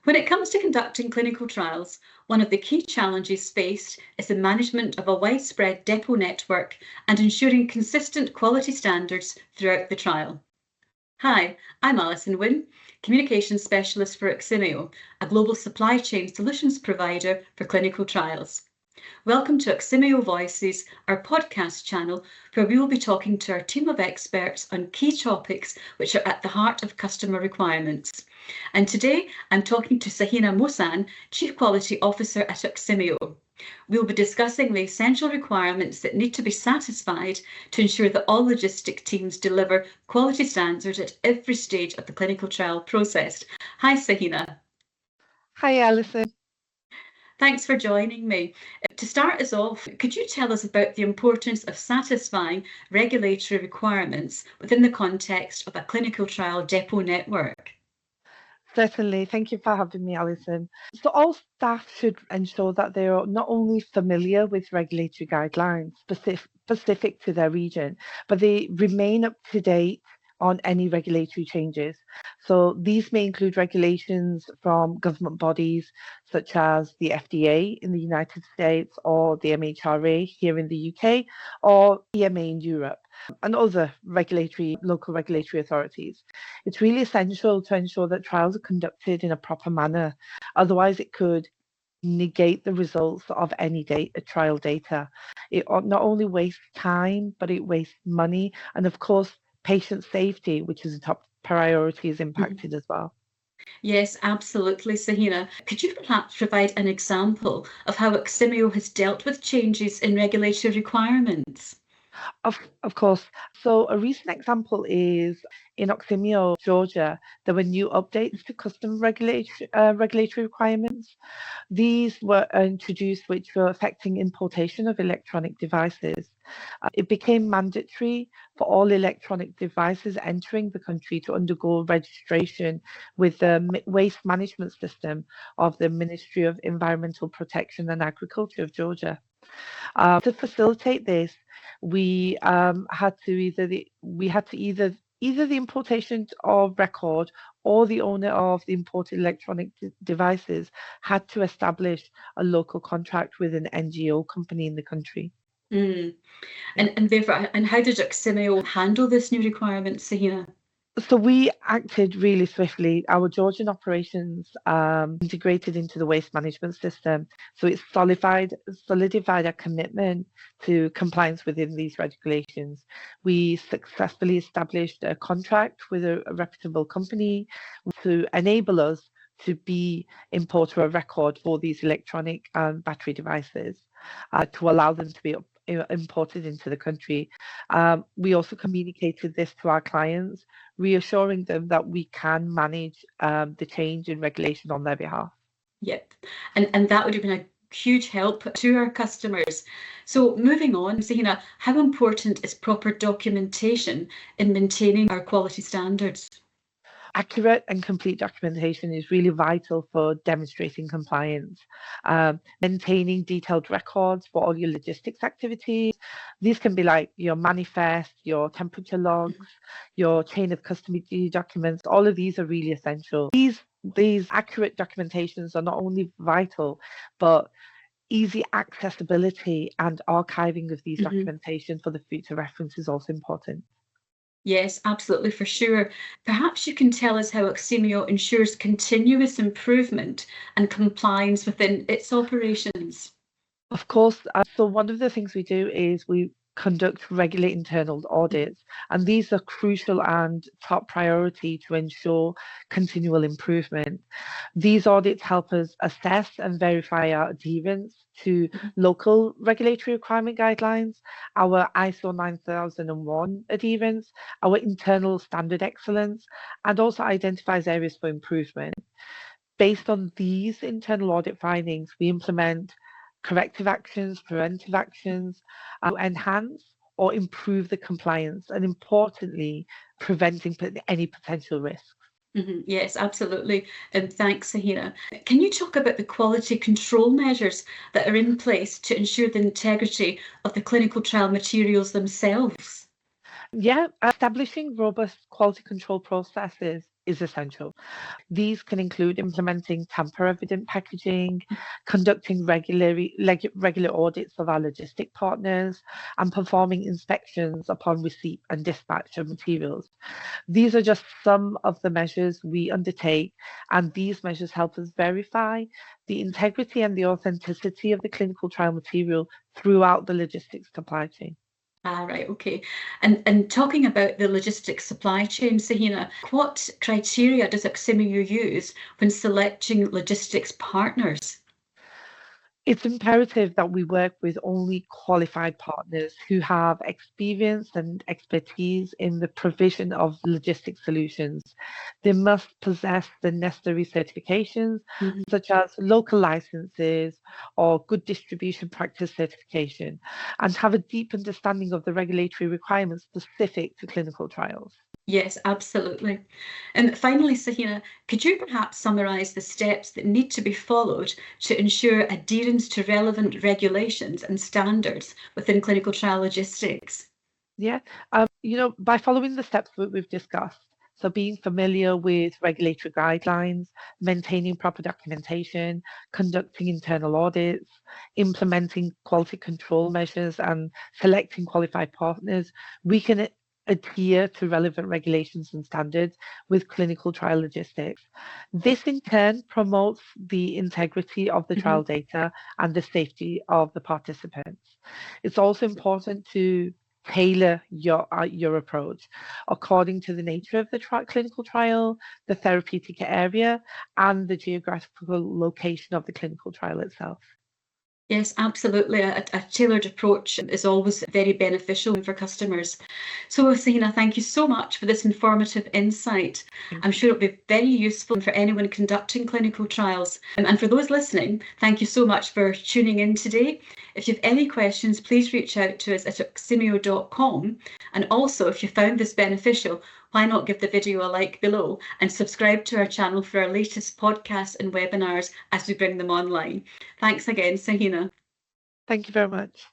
When it comes to conducting clinical trials, one of the key challenges faced is the management of a widespread depot network and ensuring consistent quality standards throughout the trial. Hi, I'm Alison Wynne, Communications Specialist for Oximio, a global supply chain solutions provider for clinical trials. Welcome to Oximio Voices, our podcast channel, where we will be talking to our team of experts on key topics which are at the heart of customer requirements. And today I'm talking to Sahina Mohsin, Chief Quality Officer at Oximio. We'll be discussing the essential requirements that need to be satisfied to ensure that all logistic teams deliver quality standards at every stage of the clinical trial process. Hi, Sahina. Hi, Alison. Thanks for joining me. To start us off, could you tell us about the importance of satisfying regulatory requirements within the context of a clinical trial depot network? Certainly. Thank you for having me, Alison. So all staff should ensure that they are not only familiar with regulatory guidelines specific to their region, but they remain up to date on any regulatory changes. So these may include regulations from government bodies such as the FDA in the United States or the MHRA here in the UK or EMA in Europe and other local regulatory authorities. It's really essential to ensure that trials are conducted in a proper manner. Otherwise, it could negate the results of any trial data. It not only wastes time, but it wastes money. And of course, patient safety, which is a top priority, is impacted as well. Yes, absolutely, Sahina. Could you perhaps provide an example of how Oximio has dealt with changes in regulatory requirements? Of course. So a recent example is in Oximio, Georgia, there were new updates to custom regulatory requirements. These were introduced which were affecting importation of electronic devices. It became mandatory for all electronic devices entering the country to undergo registration with the waste management system of the Ministry of Environmental Protection and Agriculture of Georgia. To facilitate this, we had to either the importation of record or the owner of the imported electronic devices had to establish a local contract with an NGO company in the country. And therefore, and how did Oximio handle this new requirement, Sahina? So we acted really swiftly. Our Georgian operations integrated into the waste management system. So it solidified our commitment to compliance within these regulations. We successfully established a contract with a reputable company to enable us to be importer of record for these electronic and battery devices, to allow them to be imported into the country. We also communicated this to our clients, reassuring them that we can manage the change in regulation on their behalf. Yep, and that would have been a huge help to our customers. So moving on, Sahina, how important is proper documentation in maintaining our quality standards? Accurate and complete documentation is really vital for demonstrating compliance. Maintaining detailed records for all your logistics activities. These can be like your manifest, your temperature logs, your chain of custody documents. All of these are really essential. These accurate documentations are not only vital, but easy accessibility and archiving of these documentation for the future reference is also important. Yes, absolutely, for sure. Perhaps you can tell us how Oximio ensures continuous improvement and compliance within its operations. Of course. So one of the things we do is we conduct regular internal audits, and these are crucial and top priority to ensure continual improvement. These audits help us assess and verify our adherence to local regulatory requirement guidelines, our ISO 9001 adherence, our internal standard excellence, and also identifies areas for improvement. Based on these internal audit findings, we implement corrective actions, preventive actions to enhance or improve the compliance, and importantly, preventing any potential risks. Yes, absolutely. And thanks, Sahina. Can you talk about the quality control measures that are in place to ensure the integrity of the clinical trial materials themselves? Yeah, establishing robust quality control processes is essential. These can include implementing tamper-evident packaging, conducting regular audits of our logistic partners, and performing inspections upon receipt and dispatch of materials. These are just some of the measures we undertake, and these measures help us verify the integrity and the authenticity of the clinical trial material throughout the logistics supply chain. Ah, right, okay. And talking about the logistics supply chain, Sahina, what criteria does Oximio use when selecting logistics partners? It's imperative that we work with only qualified partners who have experience and expertise in the provision of logistic solutions. They must possess the necessary certifications, Mhm. such as local licenses or good distribution practice certification, and have a deep understanding of the regulatory requirements specific to clinical trials. Yes, absolutely. And finally, Sahina, could you perhaps summarise the steps that need to be followed to ensure adherence to relevant regulations and standards within clinical trial logistics? Yeah, by following the steps that we've discussed, so being familiar with regulatory guidelines, maintaining proper documentation, conducting internal audits, implementing quality control measures, and selecting qualified partners, we can adhere to relevant regulations and standards with clinical trial logistics. This in turn promotes the integrity of the Mhm. trial data and the safety of the participants. It's also important to tailor your approach according to the nature of the clinical trial, the therapeutic area, and the geographical location of the clinical trial itself. Yes, absolutely. A tailored approach is always very beneficial for customers. So, Sahina, thank you so much for this informative insight. Thank I'm you. sure it'll be very useful for anyone conducting clinical trials. And for those listening, thank you so much for tuning in today. If you have any questions, please reach out to us at oximio.com. And also, if you found this beneficial, why not give the video a like below and subscribe to our channel for our latest podcasts and webinars as we bring them online. Thanks again, Sahina. Thank you very much.